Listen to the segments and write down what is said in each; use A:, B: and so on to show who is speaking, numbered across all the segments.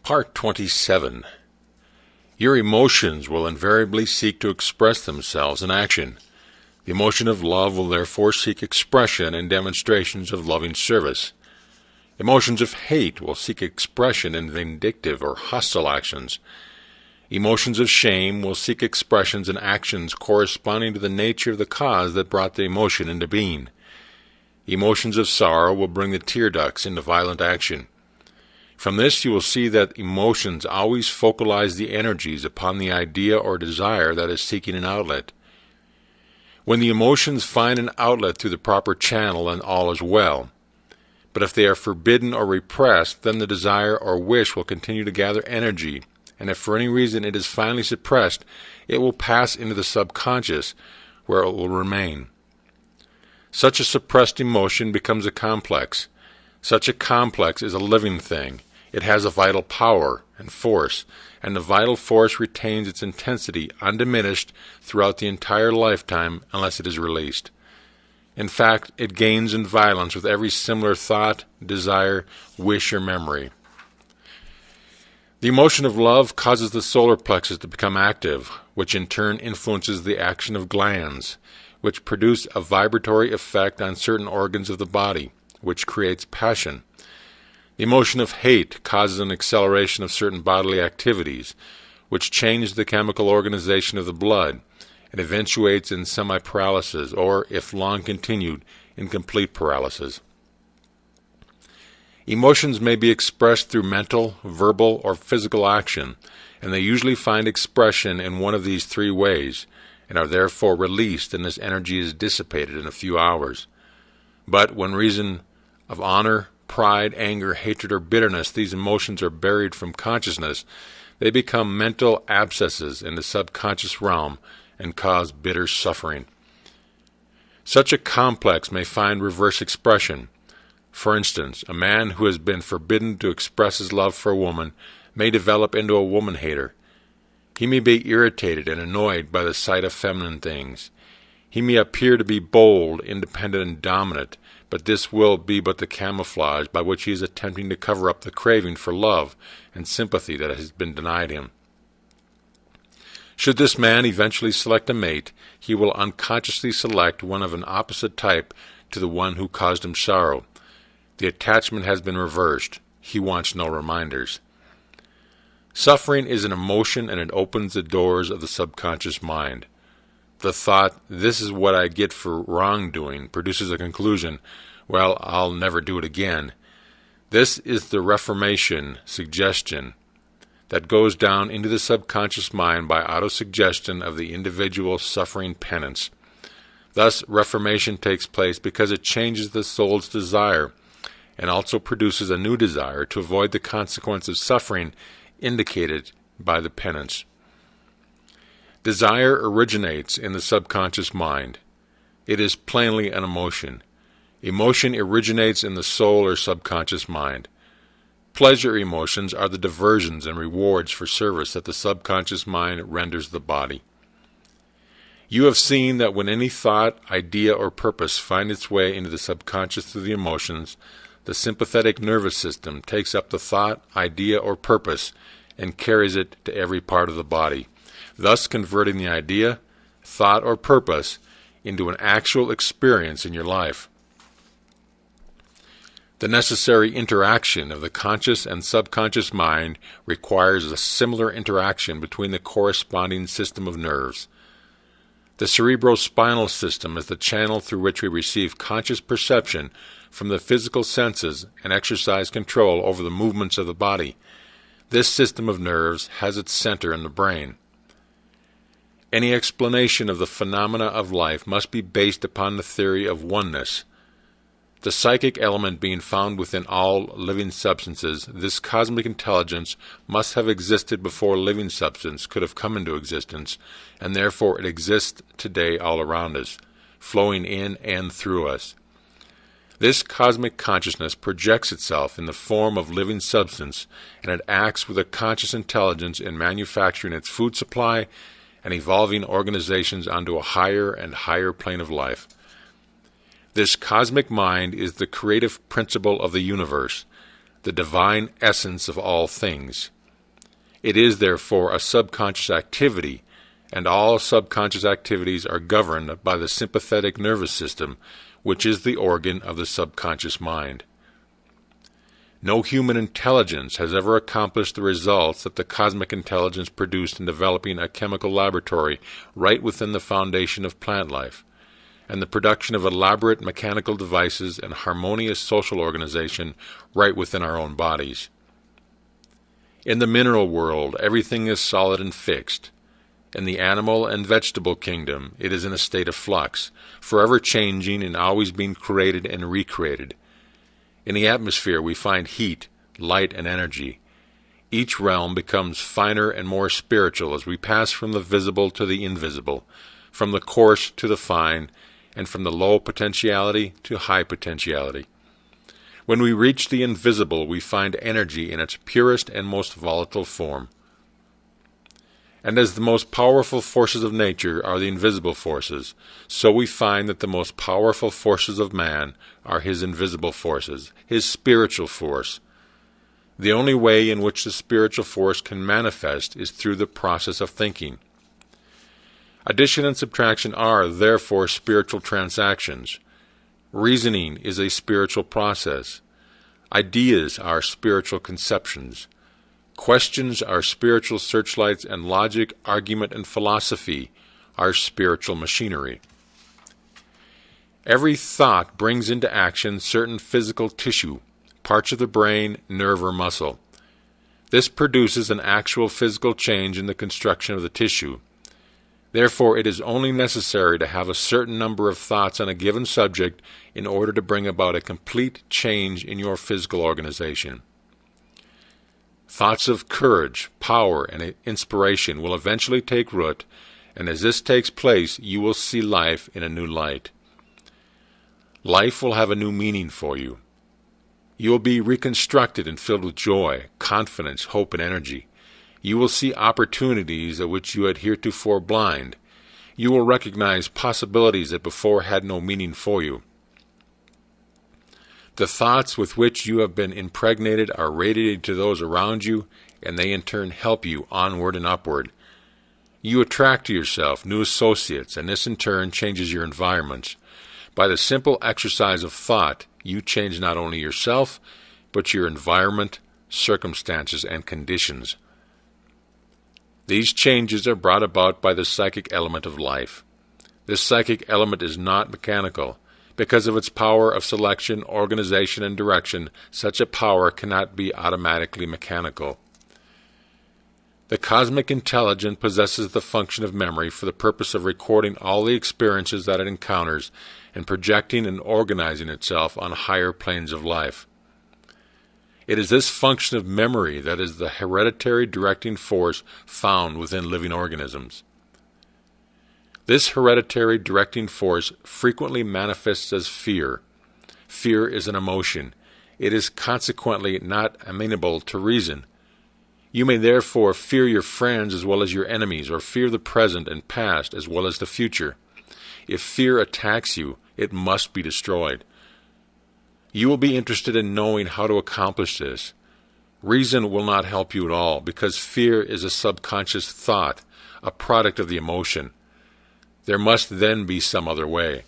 A: Part 27. Your emotions will invariably seek to express themselves in action. The emotion of love will therefore seek expression in demonstrations of loving service. Emotions of hate will seek expression in vindictive or hostile actions. Emotions of shame will seek expressions in actions corresponding to the nature of the cause that brought the emotion into being. Emotions of sorrow will bring the tear ducts into violent action. From this you will see that emotions always focalize the energies upon the idea or desire that is seeking an outlet. When the emotions find an outlet through the proper channel, then all is well. But if they are forbidden or repressed, then the desire or wish will continue to gather energy, and if for any reason it is finally suppressed, it will pass into the subconscious, where it will remain. Such a suppressed emotion becomes a complex. Such a complex is a living thing. It has a vital power and force, and the vital force retains its intensity undiminished throughout the entire lifetime unless it is released. In fact, it gains in violence with every similar thought, desire, wish, or memory. The emotion of love causes the solar plexus to become active, which in turn influences the action of glands, which produce a vibratory effect on certain organs of the body, which creates passion. The emotion of hate causes an acceleration of certain bodily activities, which change the chemical organization of the blood, and eventuates in semi-paralysis, or, if long continued, in complete paralysis. Emotions may be expressed through mental, verbal, or physical action, and they usually find expression in one of these three ways, and are therefore released, and this energy is dissipated in a few hours. But when reason of honor, pride, anger, hatred, or bitterness, these emotions are buried from consciousness, they become mental abscesses in the subconscious realm and cause bitter suffering. Such a complex may find reverse expression. For instance, a man who has been forbidden to express his love for a woman may develop into a woman-hater. He may be irritated and annoyed by the sight of feminine things. He may appear to be bold, independent, and dominant, but this will be but the camouflage by which he is attempting to cover up the craving for love and sympathy that has been denied him. Should this man eventually select a mate, he will unconsciously select one of an opposite type to the one who caused him sorrow. The attachment has been reversed. He wants no reminders. Suffering is an emotion, and it opens the doors of the subconscious mind. The thought, "this is what I get for wrongdoing," produces a conclusion, "well, I'll never do it again." This is the reformation suggestion that goes down into the subconscious mind by autosuggestion of the individual suffering penance. Thus, reformation takes place because it changes the soul's desire and also produces a new desire to avoid the consequence of suffering indicated by the penance. Desire originates in the subconscious mind. It is plainly an emotion. Emotion originates in the soul or subconscious mind. Pleasure emotions are the diversions and rewards for service that the subconscious mind renders the body. You have seen that when any thought, idea, or purpose find its way into the subconscious through the emotions, the sympathetic nervous system takes up the thought, idea, or purpose and carries it to every part of the body, thus converting the idea, thought, or purpose into an actual experience in your life. The necessary interaction of the conscious and subconscious mind requires a similar interaction between the corresponding system of nerves. The cerebrospinal system is the channel through which we receive conscious perception from the physical senses and exercise control over the movements of the body. This system of nerves has its center in the brain. Any explanation of the phenomena of life must be based upon the theory of oneness. The psychic element being found within all living substances, this cosmic intelligence must have existed before living substance could have come into existence, and therefore it exists today all around us, flowing in and through us. This cosmic consciousness projects itself in the form of living substance, and it acts with a conscious intelligence in manufacturing its food supply and evolving organizations onto a higher and higher plane of life. This cosmic mind is the creative principle of the universe, the divine essence of all things. It is, therefore, a subconscious activity, and all subconscious activities are governed by the sympathetic nervous system, which is the organ of the subconscious mind. No human intelligence has ever accomplished the results that the cosmic intelligence produced in developing a chemical laboratory right within the foundation of plant life, and the production of elaborate mechanical devices and harmonious social organization right within our own bodies. In the mineral world, everything is solid and fixed. In the animal and vegetable kingdom, it is in a state of flux, forever changing and always being created and recreated. In the atmosphere, we find heat, light, and energy. Each realm becomes finer and more spiritual as we pass from the visible to the invisible, from the coarse to the fine, and from the low potentiality to high potentiality. When we reach the invisible, we find energy in its purest and most volatile form. And as the most powerful forces of nature are the invisible forces, so we find that the most powerful forces of man are his invisible forces, his spiritual force. The only way in which the spiritual force can manifest is through the process of thinking. Addition and subtraction are, therefore, spiritual transactions. Reasoning is a spiritual process. Ideas are spiritual conceptions. Questions are spiritual searchlights, and logic, argument, and philosophy are spiritual machinery. Every thought brings into action certain physical tissue, parts of the brain, nerve, or muscle. This produces an actual physical change in the construction of the tissue. Therefore, it is only necessary to have a certain number of thoughts on a given subject in order to bring about a complete change in your physical organization. Thoughts of courage, power, and inspiration will eventually take root, and as this takes place, you will see life in a new light. Life will have a new meaning for you. You will be reconstructed and filled with joy, confidence, hope, and energy. You will see opportunities at which you had heretofore blind. You will recognize possibilities that before had no meaning for you. The thoughts with which you have been impregnated are radiated to those around you, and they in turn help you onward and upward. You attract to yourself new associates, and this in turn changes your environments. By the simple exercise of thought, you change not only yourself, but your environment, circumstances, and conditions. These changes are brought about by the psychic element of life. This psychic element is not mechanical. Because of its power of selection, organization, and direction, such a power cannot be automatically mechanical. The cosmic intelligence possesses the function of memory for the purpose of recording all the experiences that it encounters and projecting and organizing itself on higher planes of life. It is this function of memory that is the hereditary directing force found within living organisms. This hereditary directing force frequently manifests as fear. Fear is an emotion. It is consequently not amenable to reason. You may therefore fear your friends as well as your enemies, or fear the present and past as well as the future. If fear attacks you, it must be destroyed. You will be interested in knowing how to accomplish this. Reason will not help you at all, because fear is a subconscious thought, a product of the emotion. There must then be some other way.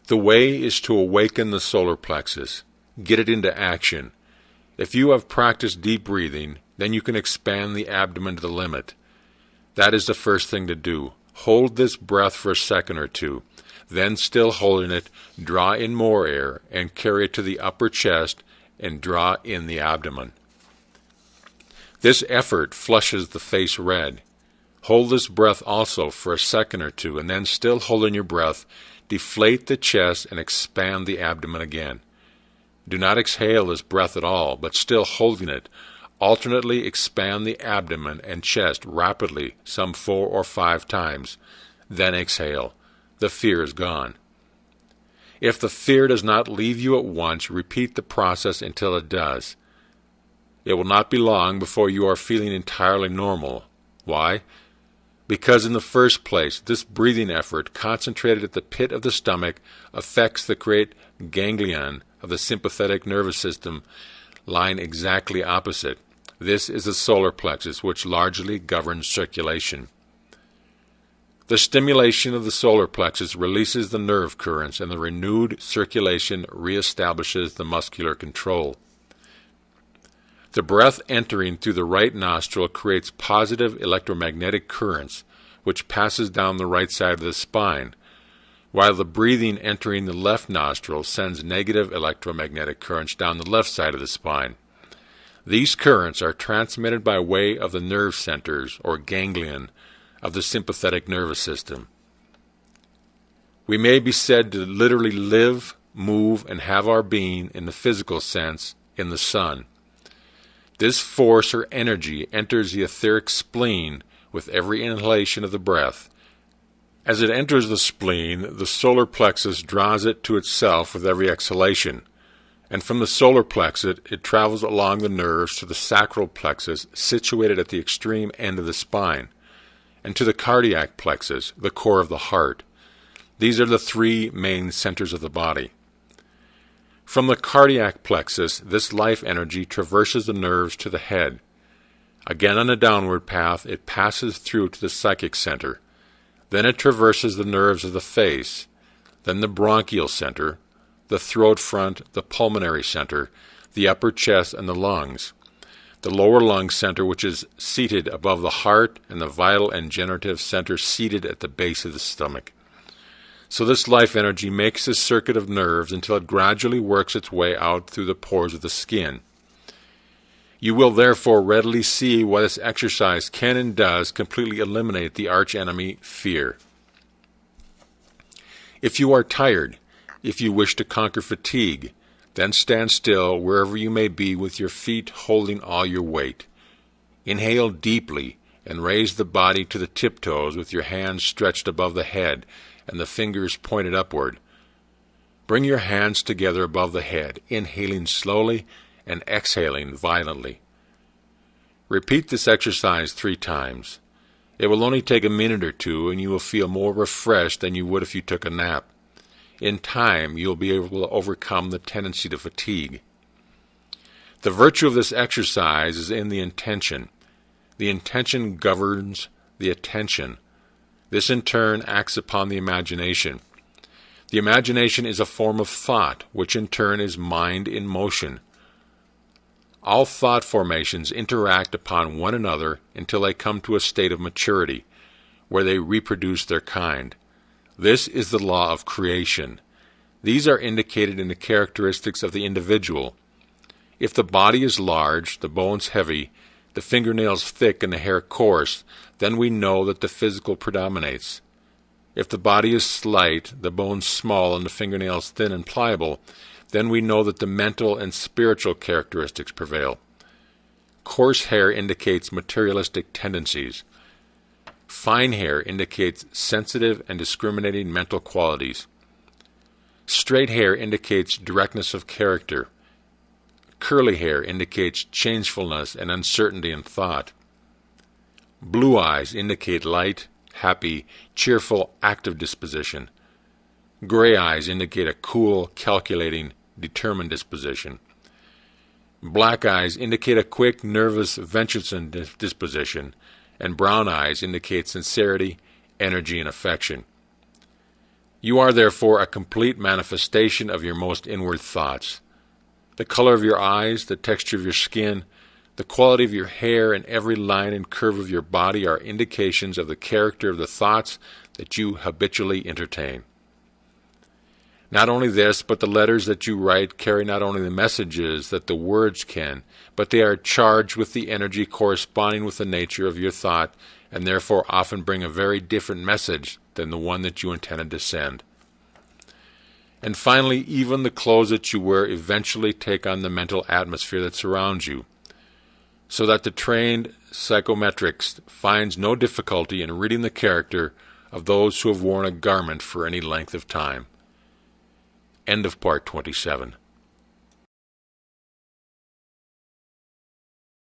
A: The way is to awaken the solar plexus, get it into action. If you have practiced deep breathing, then you can expand the abdomen to the limit. That is the first thing to do. Hold this breath for a second or two. Then, still holding it, draw in more air and carry it to the upper chest and draw in the abdomen. This effort flushes the face red. Hold this breath also for a second or two, and then, still holding your breath, deflate the chest and expand the abdomen again. Do not exhale this breath at all, but still holding it, alternately expand the abdomen and chest rapidly, some 4 or 5 times. Then exhale. The fear is gone. If the fear does not leave you at once, repeat the process until it does. It will not be long before you are feeling entirely normal. Why? Because in the first place, this breathing effort, concentrated at the pit of the stomach, affects the great ganglion of the sympathetic nervous system lying exactly opposite. This is the solar plexus, which largely governs circulation. The stimulation of the solar plexus releases the nerve currents, and the renewed circulation reestablishes the muscular control. The breath entering through the right nostril creates positive electromagnetic currents, which passes down the right side of the spine, while the breathing entering the left nostril sends negative electromagnetic currents down the left side of the spine. These currents are transmitted by way of the nerve centers, or ganglion, of the sympathetic nervous system. We may be said to literally live, move, and have our being, in the physical sense, in the sun. This force or energy enters the etheric spleen with every inhalation of the breath. As it enters the spleen, the solar plexus draws it to itself with every exhalation, and from the solar plexus it travels along the nerves to the sacral plexus, situated at the extreme end of the spine, and to the cardiac plexus, the core of the heart. These are the three main centers of the body. From the cardiac plexus, this life energy traverses the nerves to the head. Again on a downward path, it passes through to the psychic center. Then it traverses the nerves of the face, then the bronchial center, the throat front, the pulmonary center, the upper chest, and the lungs. The lower lung center, which is seated above the heart, and the vital and generative center seated at the base of the stomach. So this life energy makes this circuit of nerves until it gradually works its way out through the pores of the skin. You will therefore readily see why this exercise can and does completely eliminate the archenemy, fear. If you are tired, if you wish to conquer fatigue, then stand still wherever you may be with your feet holding all your weight. Inhale deeply and raise the body to the tiptoes with your hands stretched above the head and the fingers pointed upward. Bring your hands together above the head, inhaling slowly and exhaling violently. Repeat this exercise 3 times. It will only take a minute or two, and you will feel more refreshed than you would if you took a nap. In time, you will be able to overcome the tendency to fatigue. The virtue of this exercise is in the intention. The intention governs the attention. This in turn acts upon the imagination. The imagination is a form of thought, which in turn is mind in motion. All thought formations interact upon one another until they come to a state of maturity, where they reproduce their kind. This is the law of creation. These are indicated in the characteristics of the individual. If the body is large, the bones heavy, the fingernails thick, and the hair coarse, then we know that the physical predominates. If the body is slight, the bones small, and the fingernails thin and pliable, then we know that the mental and spiritual characteristics prevail. Coarse hair indicates materialistic tendencies. Fine hair indicates sensitive and discriminating mental qualities. Straight hair indicates directness of character. Curly hair indicates changefulness and uncertainty in thought. Blue eyes indicate light, happy, cheerful, active disposition. Gray eyes indicate a cool, calculating, determined disposition. Black eyes indicate a quick, nervous, venturesome disposition, and brown eyes indicate sincerity, energy, and affection. You are therefore a complete manifestation of your most inward thoughts. The color of your eyes, the texture of your skin, the quality of your hair, and every line and curve of your body are indications of the character of the thoughts that you habitually entertain. Not only this, but the letters that you write carry not only the messages that the words can, but they are charged with the energy corresponding with the nature of your thought, and therefore often bring a very different message than the one that you intended to send. And finally, even the clothes that you wear eventually take on the mental atmosphere that surrounds you, so that the trained psychometrist finds no difficulty in reading the character of those who have worn a garment for any length of time. End of part 27.